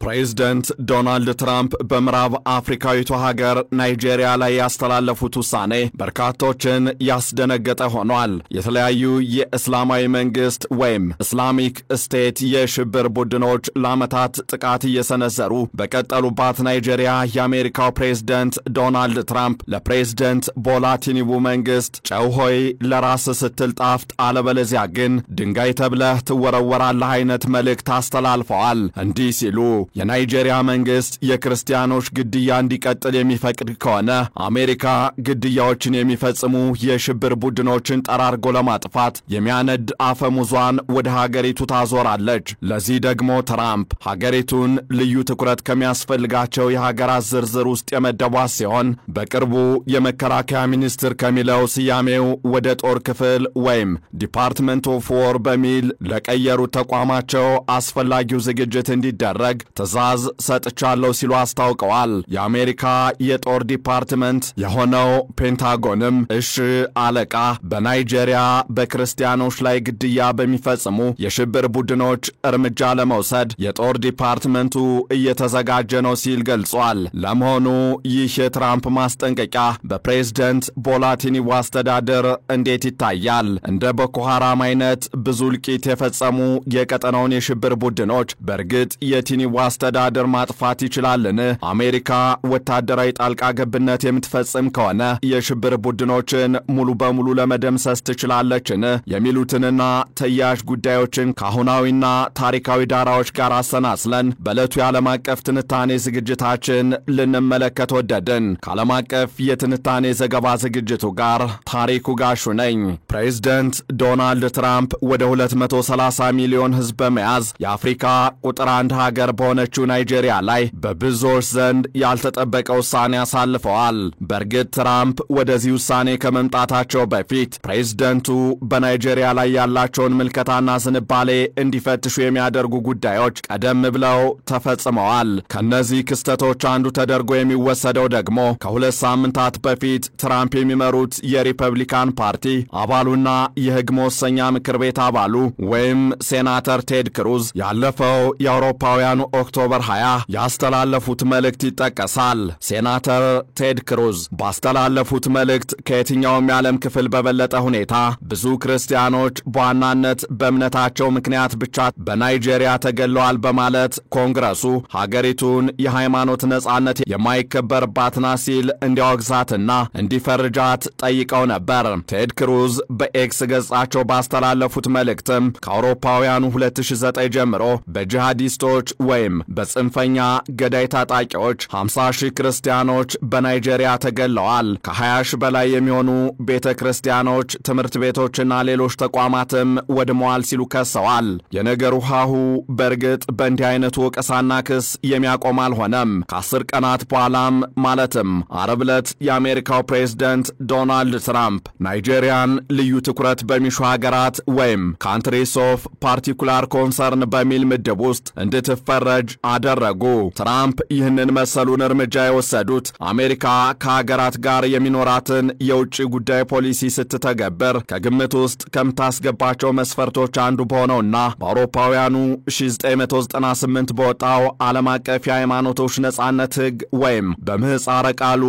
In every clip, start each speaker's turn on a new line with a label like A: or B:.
A: ፕሬዝዳንት ዶናልድ ትራምፕ በምዕራብ አፍሪካዊቱ ሀገር ናይጄሪያ ላይ ያስተላለፉት ውሳኔ በርካቶችን ያስደነገጠ ሆኗል። የተለያዩ የእስላማዊ መንግስት ወይም ኢስላሚክ ስቴት የሽብር ቡድኖች ለዓመታት ጥቃት እየሰነዘሩ በቀጠሉባት ናይጄሪያ የአሜሪካው ፕሬዝዳንት ዶናልድ ትራምፕ ለፕሬዝዳንት ቦላ ቲኑቡ መንግስት ጨው ሆይ ለራስ ስትል ጣፍጥ አለበለዚያ ግን ድንጋይ ተብለህ ትወረወራለህ አይነት መልእክት አስተላልፈዋል። እንዲህ ሲሉ የናይጄሪያ መንግስት የክርስቲያኖች ግድያ እንዲቀጥል የሚፈቅድ ከሆነ አሜሪካ ግድያዎችን የሚፈጽሙ የሽብር ቡድኖችን ጠራርጎ ለማጥፋት የሚያነድ አፈሙዟን ወደ ሀገሪቱ ታዞራለች። ለዚህ ደግሞ ትራምፕ ሀገሪቱን ልዩ ትኩረት ከሚያስፈልጋቸው የሀገራት ዝርዝር ውስጥ የመደቧት ሲሆን በቅርቡ የመከላከያ ሚኒስትር ከሚለው ስያሜው ወደ ጦር ክፍል ወይም ዲፓርትመንት ኦፍ ዎር በሚል ለቀየሩት ተቋማቸው አስፈላጊው ዝግጅት እንዲደረግ ትዕዛዝ ሰጥቻለሁ ሲሉ አስታውቀዋል። የአሜሪካ የጦር ዲፓርትመንት የሆነው ፔንታጎንም እሺ አለቃ በናይጄሪያ በክርስቲያኖች ላይ ግድያ በሚፈጽሙ የሽብር ቡድኖች እርምጃ ለመውሰድ የጦር ዲፓርትመንቱ እየተዘጋጀ ነው ሲል ገልጿል። ለመሆኑ ይህ የትራምፕ ማስጠንቀቂያ በፕሬዝዳንት ቦላ ቲኑቡ አስተዳደር እንዴት ይታያል? እንደ ቦኮ ሐራም አይነት ብዙ እልቂት የፈጸሙ የቀጠናውን የሽብር ቡድኖች በእርግጥ የቲኑቡ አስተዳደር ማጥፋት ይችላልን? አሜሪካ ወታደራዊ ጣልቃ ገብነት የምትፈጽም ከሆነ የሽብር ቡድኖችን ሙሉ በሙሉ ለመደምሰስ ትችላለችን? የሚሉትንና ተያያዥ ጉዳዮችን ከአሁናዊና ታሪካዊ ዳራዎች ጋር አሰናስለን በዕለቱ የዓለም አቀፍ ትንታኔ ዝግጅታችን ልንመለከት ወደድን። ከዓለም አቀፍ የትንታኔ ዘገባ ዝግጅቱ ጋር ታሪኩ ጋሹ ነኝ። ፕሬዝዳንት ዶናልድ ትራምፕ ወደ 230 ሚሊዮን ሕዝብ በመያዝ የአፍሪካ ቁጥር 1 ሀገር በሆነችው ናይጄሪያ ላይ በብዙዎች ዘንድ ያልተጠበቀ ውሳኔ አሳልፈዋል። በእርግጥ ትራምፕ ወደዚህ ውሳኔ ከመምጣታቸው በፊት ፕሬዝዳንቱ በናይጄሪያ ላይ ያላቸውን ምልከታና ዝንባሌ እንዲፈትሹ የሚያደርጉ ጉዳዮች ቀደም ብለው ተፈጽመዋል። ከነዚህ ክስተቶች አንዱ ተደርጎ የሚወሰደው ደግሞ ከ2 ሳምንታት በፊት ትራምፕ የሚመሩት የሪፐብሊካን ፓርቲ አባሉና የሕግ መወሰኛ ምክር ቤት አባሉ ወይም ሴናተር ቴድ ክሩዝ ያለፈው የአውሮፓውያኑ ኦክቶበር 20 ያስተላለፉት መልእክት ይጠቀሳል። ሴናተር ቴድ ክሩዝ ባስተላለፉት መልእክት ከየትኛውም የዓለም ክፍል በበለጠ ሁኔታ ብዙ ክርስቲያኖች በዋናነት በእምነታቸው ምክንያት ብቻ በናይጄሪያ ተገለዋል በማለት ኮንግረሱ ሀገሪቱን የሃይማኖት ነጻነት የማይከበርባት ናት ሲል እንዲያወግዛትና እንዲፈርጃት ጠይቀው ነበር። ቴድ ክሩዝ በኤክስ ገጻቸው ባስተላለፉት መልእክትም ከአውሮፓውያኑ 2009 ጀምሮ በጂሃዲስቶች ወይም በጽንፈኛ ገዳይ ታጣቂዎች 50,000 ክርስቲያኖች በናይጄሪያ ተገለዋል። ከ20,000 በላይ የሚሆኑ ቤተ ክርስቲያኖች፣ ትምህርት ቤቶችና ሌሎች ተቋማትም ወድመዋል ሲሉ ከሰዋል። የነገሩ ሀሁ በእርግጥ በእንዲህ አይነቱ ወቀሳና ክስ የሚያቆም አልሆነም። ከ10 ቀናት በኋላም ማለትም ዓርብ ዕለት የአሜሪካው ፕሬዝዳንት ዶናልድ ትራምፕ ናይጄሪያን ልዩ ትኩረት በሚሹ ሀገራት ወይም ካንትሪስ ኦፍ ፓርቲኩላር ኮንሰርን በሚል ምድብ ውስጥ እንድትፈረጅ አደረጉ። ትራምፕ ይህንን መሰሉን እርምጃ የወሰዱት አሜሪካ ከሀገራት ጋር የሚኖራትን የውጭ ጉዳይ ፖሊሲ ስትተገብር ከግምት ውስጥ ከምታስገባቸው መስፈርቶች አንዱ በሆነውና በአውሮፓውያኑ 1998 በወጣው ዓለም አቀፍ የሃይማኖቶች ነጻነት ሕግ ወይም በምህፃረ ቃሉ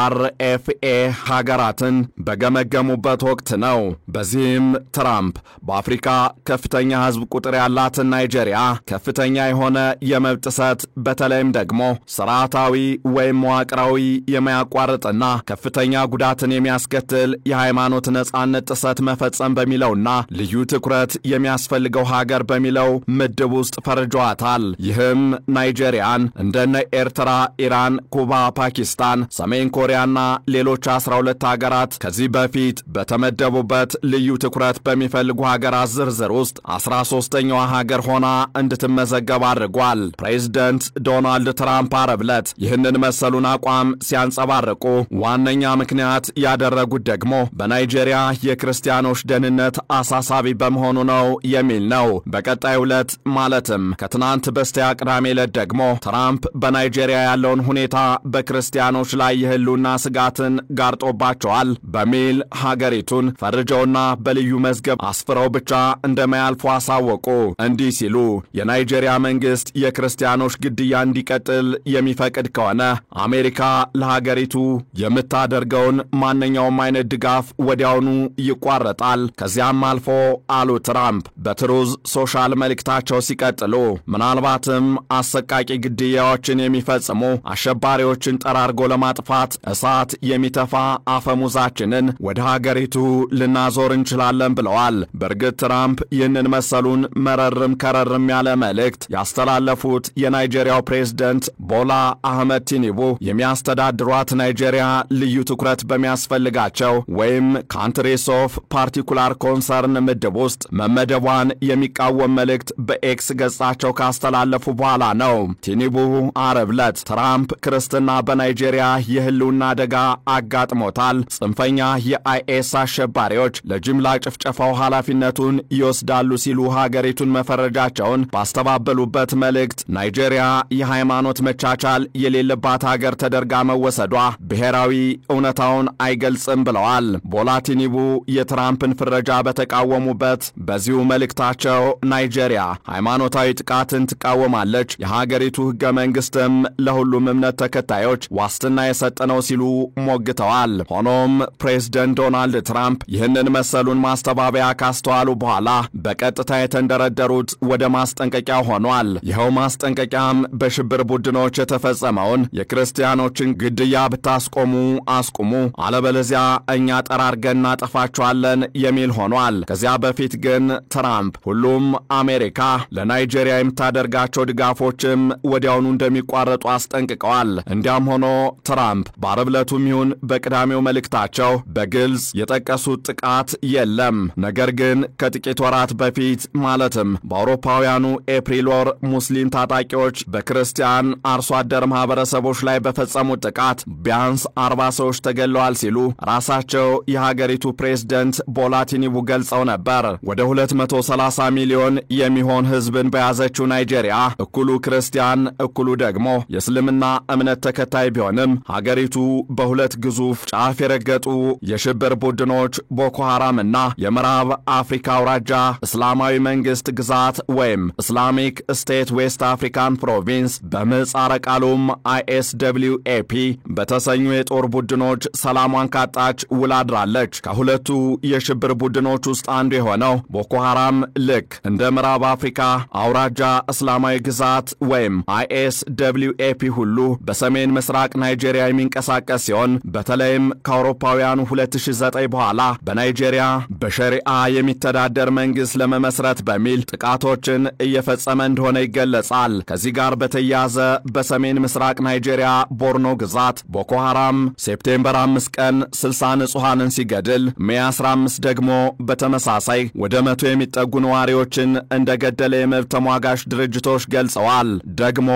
A: RFA ሀገራትን በገመገሙበት ወቅት ነው። በዚህም ትራምፕ በአፍሪካ ከፍተኛ ሕዝብ ቁጥር ያላትን ናይጄሪያ ከፍተኛ የሆነ የመብት ጥሰት በተለይም ደግሞ ስርዓታዊ ወይም መዋቅራዊ የማያቋርጥና ከፍተኛ ጉዳትን የሚያስከትል የሃይማኖት ነጻነት ጥሰት መፈጸም በሚለውና ልዩ ትኩረት የሚያስፈልገው ሀገር በሚለው ምድብ ውስጥ ፈርጇታል። ይህም ናይጄሪያን እንደነ ኤርትራ፣ ኢራን፣ ኩባ፣ ፓኪስታን፣ ሰሜን ኮሪያና ሌሎች 12 ሀገራት ከዚህ በፊት በተመደቡበት ልዩ ትኩረት በሚፈልጉ ሀገራት ዝርዝር ውስጥ 13ኛዋ ሀገር ሆና እንድትመዘገብ አድርጓል። ፕሬዝዳንት ዶናልድ ትራምፕ ዓርብ ዕለት ይህንን መሰሉን አቋም ሲያንጸባርቁ ዋነኛ ምክንያት ያደረጉት ደግሞ በናይጄሪያ የክርስቲያኖች ደህንነት አሳሳቢ በመሆኑ ነው የሚል ነው። በቀጣዩ ዕለት ማለትም ከትናንት በስቲያ ቅዳሜ ዕለት ደግሞ ትራምፕ በናይጄሪያ ያለውን ሁኔታ በክርስቲያኖች ላይ የህልውና ስጋትን ጋርጦባቸዋል በሚል ሀገሪቱን ፈርጀውና በልዩ መዝገብ አስፍረው ብቻ እንደማያልፉ አሳወቁ። እንዲህ ሲሉ የናይጄሪያ መንግስት የክርስቲያኖች ግድያ እንዲቀጥል የሚፈቅድ ከሆነ አሜሪካ ለሀገሪቱ የምታደርገውን ማንኛውም አይነት ድጋፍ ወዲያውኑ ይቋረጣል። ከዚያም አልፎ አሉ ትራምፕ በትሩዝ ሶሻል መልእክታቸው ሲቀጥሉ ምናልባትም አሰቃቂ ግድያዎችን የሚፈጽሙ አሸባሪዎችን ጠራርጎ ለማጥፋት እሳት የሚተፋ አፈሙዛችንን ወደ ሀገሪቱ ልናዞር እንችላለን ብለዋል። በእርግጥ ትራምፕ ይህንን መሰሉን መረርም ከረርም ያለ መልእክት ያስተላለፉት የናይጄሪያው ፕሬዝደንት ቦላ አህመድ ቲኒቡ የሚያስተዳድሯት ናይጄሪያ ልዩ ትኩረት በሚያስፈልጋቸው ወይም ካንትሪስ ኦፍ ፓርቲኩላር ኮንሰርን ምድብ ውስጥ መመደቧን የሚቃወም መልእክት በኤክስ ገጻቸው ካስተላለፉ በኋላ ነው። ቲኒቡ ዓርብ ዕለት ትራምፕ ክርስትና በናይጄሪያ የህልውና አደጋ አጋጥሞታል፣ ጽንፈኛ የአይኤስ አሸባሪዎች ለጅምላ ጭፍጨፋው ኃላፊነቱን ይወስዳሉ ሲሉ ሀገሪቱን መፈረጃቸውን ባስተባበሉበት መልእክት ናይጄሪያ የሃይማኖት መቻቻል የሌለባት ሀገር ተደርጋ መወሰዷ ብሔራዊ እውነታውን አይገልጽም ብለዋል። ቦላ ቲኒቡ የትራምፕን ፍረጃ በተቃወሙበት በዚሁ መልእክታቸው ናይጄሪያ ሃይማኖታዊ ጥቃትን ትቃወማለች፣ የሀገሪቱ ህገ መንግስትም ለሁሉም እምነት ተከታዮች ዋስትና የሰጠ ነው ሲሉ ሞግተዋል። ሆኖም ፕሬዝደንት ዶናልድ ትራምፕ ይህንን መሰሉን ማስተባበያ ካስተዋሉ በኋላ በቀጥታ የተንደረደሩት ወደ ማስጠንቀቂያ ሆኗል። ይኸው ማስጠንቀቂያም በሽብር ቡድኖች የተፈጸመውን የክርስቲያኖችን ግድያ ብታስቆሙ አስቁሙ፣ አለበለዚያ እኛ ጠራርገን እናጠፋቸዋለን የሚል ሆኗል። ከዚያ በፊት ግን ትራምፕ ሁሉም አሜሪካ ለናይጄሪያ የምታደርጋቸው ድጋፎችም ወዲያውኑ እንደሚቋረጡ አስጠንቅቀዋል። እንዲያም ሆኖ ትራምፕ በዓርብ ዕለቱም ይሁን በቅዳሜው መልእክታቸው በግልጽ የጠቀሱት ጥቃት የለም። ነገር ግን ከጥቂት ወራት በፊት ማለትም በአውሮፓውያኑ ኤፕሪል ወር ሙስሊም ታጣቂዎች በክርስቲያን አርሶ አደር ማህበረሰቦች ላይ በፈጸሙት ጥቃት ቢያንስ 40 ሰዎች ተገለዋል ሲሉ ራሳቸው የሀገሪቱ ፕሬዝደንት ቦላ ቲኒቡ ገልጸው ነበር። ወደ 230 ሚሊዮን የሚሆን ህዝብን በያዘችው ናይጄሪያ እኩሉ ክርስቲያን እኩሉ ደግሞ የእስልምና እምነት ተከታይ ቢሆንም ሀገሪቱ በሁለት ግዙፍ ጫፍ የረገጡ የሽብር ቡድኖች ቦኮ ሐራምና የምዕራብ አፍሪካ አውራጃ እስላማዊ መንግስት ግዛት ወይም ኢስላሚክ ስቴት ዌስት አፍሪካን ፕሮቪንስ በምህጻረ ቃሉም ISWAP በተሰኙ የጦር ቡድኖች ሰላሟን ካጣች ውላ አድራለች። ከሁለቱ የሽብር ቡድኖች ውስጥ አንዱ የሆነው ቦኮ ሐራም ልክ እንደ ምዕራብ አፍሪካ አውራጃ እስላማዊ ግዛት ወይም ISWAP ሁሉ በሰሜን ምስራቅ ናይጄሪያ የሚንቀሳቀስ ሲሆን በተለይም ከአውሮፓውያኑ 2009 በኋላ በናይጄሪያ በሸሪዓ የሚተዳደር መንግስት ለመመስረት በሚል ጥቃቶችን እየፈጸመ እንደሆነ ይገለጻል። ከዚህ ጋር በተያያዘ በሰሜን ምስራቅ ናይጄሪያ ቦርኖ ግዛት ቦኮ ሐራም ሴፕቴምበር 5 ቀን 60 ንጹሃንን ሲገድል ሜይ 15 ደግሞ በተመሳሳይ ወደ 100 የሚጠጉ ነዋሪዎችን እንደገደለ የመብት ተሟጋች ድርጅቶች ገልጸዋል። ደግሞ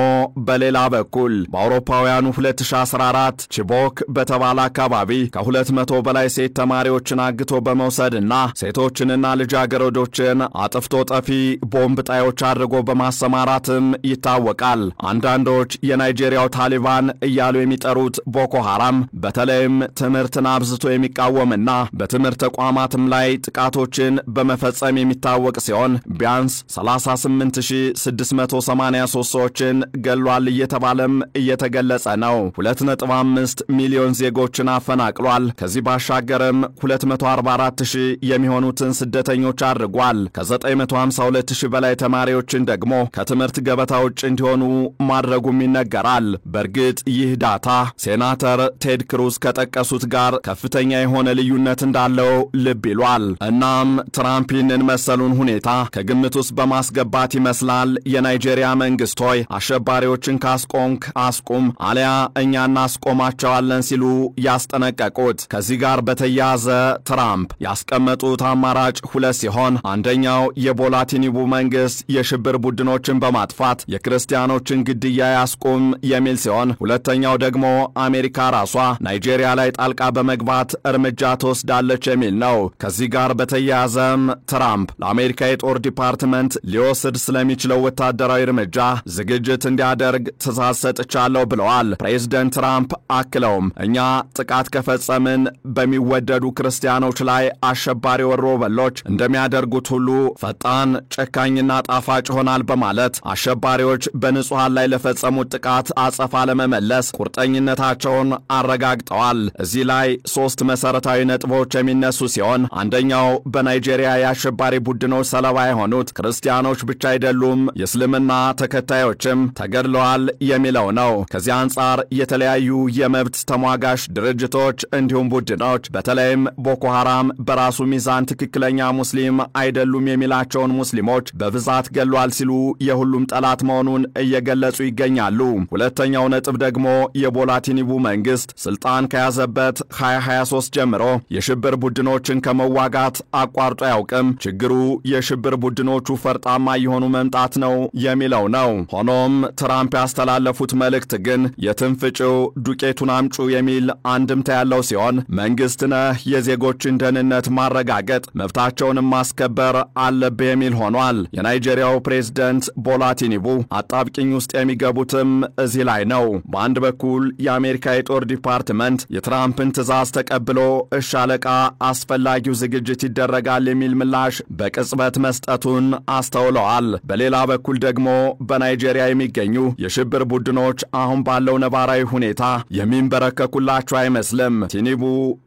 A: በሌላ በኩል በአውሮፓውያኑ 2014 ቺቦክ በተባለ አካባቢ ከ200 በላይ ሴት ተማሪዎችን አግቶ በመውሰድና ሴቶችንና ልጃገረዶችን አጥፍቶ ጠፊ ቦምብ ጣዮች አድርጎ በማሰማራትም ይታወቃል። አንዳንዶች የናይጄሪያው ታሊባን እያሉ የሚጠሩት ቦኮ ሐራም በተለይም ትምህርትን አብዝቶ የሚቃወምና በትምህርት ተቋማትም ላይ ጥቃቶችን በመፈጸም የሚታወቅ ሲሆን ቢያንስ 38683 ሰዎችን ገሏል እየተባለም እየተገለጸ ነው። 2.5 ሚሊዮን ዜጎችን አፈናቅሏል። ከዚህ ባሻገርም 244000 የሚሆኑትን ስደተኞች አድርጓል። ከ952000 በላይ ተማሪዎችን ደግሞ ከትምህርት ገበታ ውጭ እንዲሆኑ ማድረጉም ይነገራል። በእርግጥ ይህ ዳታ ሴናተር ቴድ ክሩዝ ከጠቀሱት ጋር ከፍተኛ የሆነ ልዩነት እንዳለው ልብ ይሏል። እናም ትራምፕ ይህንን መሰሉን ሁኔታ ከግምት ውስጥ በማስገባት ይመስላል የናይጄሪያ መንግስት ሆይ አሸባሪዎችን ካስቆንክ አስቁም አሊያ እኛ እናስቆማቸዋለን ሲሉ ያስጠነቀቁት። ከዚህ ጋር በተያያዘ ትራምፕ ያስቀመጡት አማራጭ ሁለት ሲሆን አንደኛው የቦላ ቲኒቡ መንግስት የሽብር ቡድኖችን በማጥፋት የክርስቲያኖችን ግድያ ያስቁም የሚል ሲሆን ሁለተኛው ደግሞ አሜሪካ ራሷ ናይጄሪያ ላይ ጣልቃ በመግባት እርምጃ ትወስዳለች የሚል ነው። ከዚህ ጋር በተያያዘም ትራምፕ ለአሜሪካ የጦር ዲፓርትመንት ሊወስድ ስለሚችለው ወታደራዊ እርምጃ ዝግጅት እንዲያደርግ ትዕዛዝ ሰጥቻለሁ ብለዋል። ፕሬዝደንት ትራምፕ አክለውም እኛ ጥቃት ከፈጸምን በሚወደዱ ክርስቲያኖች ላይ አሸባሪ ወሮበሎች እንደሚያደርጉት ሁሉ ፈጣን ጨካኝና ጣፋጭ ሆናል በማለት አሸባሪዎች በንጹሃን ላይ ለፈጸሙት ጥቃት አጸፋ ለመመለስ ቁርጠኝነታቸውን አረጋግጠዋል። እዚህ ላይ 3 መሰረታዊ ነጥቦች የሚነሱ ሲሆን አንደኛው በናይጄሪያ የአሸባሪ ቡድኖች ሰለባ የሆኑት ክርስቲያኖች ብቻ አይደሉም፣ የእስልምና ተከታዮችም ተገድለዋል የሚለው ነው። ከዚህ አንጻር የተለያዩ የመብት ተሟጋች ድርጅቶች እንዲሁም ቡድኖች በተለይም ቦኮ ሐራም በራሱ ሚዛን ትክክለኛ ሙስሊም አይደሉም የሚላቸውን ሙስሊሞች በብዛት ገሏል ሲሉ የሁሉም ጠላት መሆኑን እየገለጹ ይገኛሉ። ሁለተኛው ነጥብ ደግሞ የቦላ ቲኑቡ መንግስት ስልጣን ከያዘበት 2023 ጀምሮ የሽብር ቡድኖችን ከመዋጋት አቋርጦ አያውቅም፣ ችግሩ የሽብር ቡድኖቹ ፈርጣማ የሆኑ መምጣት ነው የሚለው ነው። ሆኖም ትራምፕ ያስተላለፉት መልእክት ግን የትንፍጭው ዱቄቱን አምጩ የሚል አንድምታ ያለው ሲሆን መንግስት ነህ የዜጎችን ደህንነት ማረጋገጥ መብታቸውንም ማስከበር አለብህ የሚል ሆኗል። የናይጄሪያው ፕሬዝዳንት ቦላ ቲኑቡ አጣብቂኝ ውስጥ የሚገቡትም እዚህ ላይ ነው። በአንድ በኩል የአሜሪካ የጦር ዲፓርትመንት የትራምፕን ትዕዛዝ ተቀብሎ ሻለቃ አስፈላጊው ዝግጅት ይደረጋል የሚል ምላሽ በቅጽበት መስጠቱን አስተውለዋል። በሌላ በኩል ደግሞ በናይጄሪያ የሚገኙ የሽብር ቡድኖች አሁን ባለው ነባራዊ ሁኔታ የሚንበረከኩላቸው አይመስልም። ቲኑቡ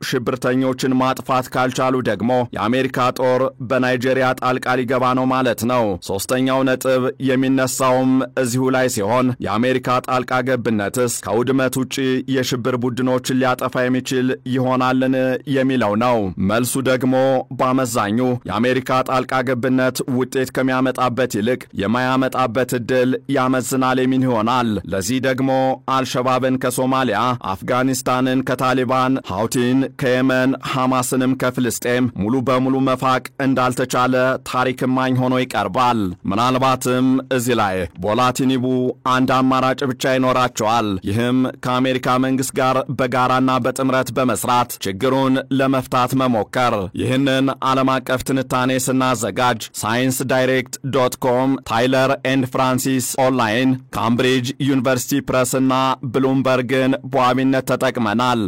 A: ሽብርተኞችን ማጥፋት ካልቻሉ ደግሞ የአሜሪካ ጦር በናይጄሪያ ጣልቃ ሊገባ ነው ማለት ነው። ሶስተኛው ነጥብ የሚነሳውም እዚሁ ላይ ሲሆን የአሜሪካ ጣልቃ ገብነትስ ከውድመት ውጪ የሽብር ቡድኖችን ሊያጠፋ የሚችል ይሆናልን የሚለው ነው። መልሱ ደግሞ በአመዛኙ የአሜሪካ ጣልቃ ገብነት ውጤት ከሚያመጣበት ይልቅ የማያመጣበት ዕድል ያመዝናል የሚል ይሆናል። ለዚህ ደግሞ አልሸባብን ከሶማሊያ፣ አፍጋኒስታንን ከታሊባን፣ ሐውቲን ከየመን፣ ሐማስንም ከፍልስጤም ሙሉ በሙሉ መፋቅ እንዳልተቻለ ታሪክ ማኝ ሆኖ ይቀርባል። ምናልባትም እዚህ ላይ ቦላ ቲኑቡ አንድ አማራጭ ብቻ ይኖራቸዋል። ይህም ከአሜሪካ መንግስት ጋር በጋራና በጥምረት በመስራት ችግሩን ለመፍታት መሞከር። ይህንን ዓለም አቀፍ ትንታኔ ስናዘጋጅ sciencedirect.com፣ ታይለር ኤንድ ፍራንሲስ ኦንላይን፣ ካምብሪጅ ዩኒቨርሲቲ ፕሬስ እና ብሉምበርግን በዋቢነት ተጠቅመናል።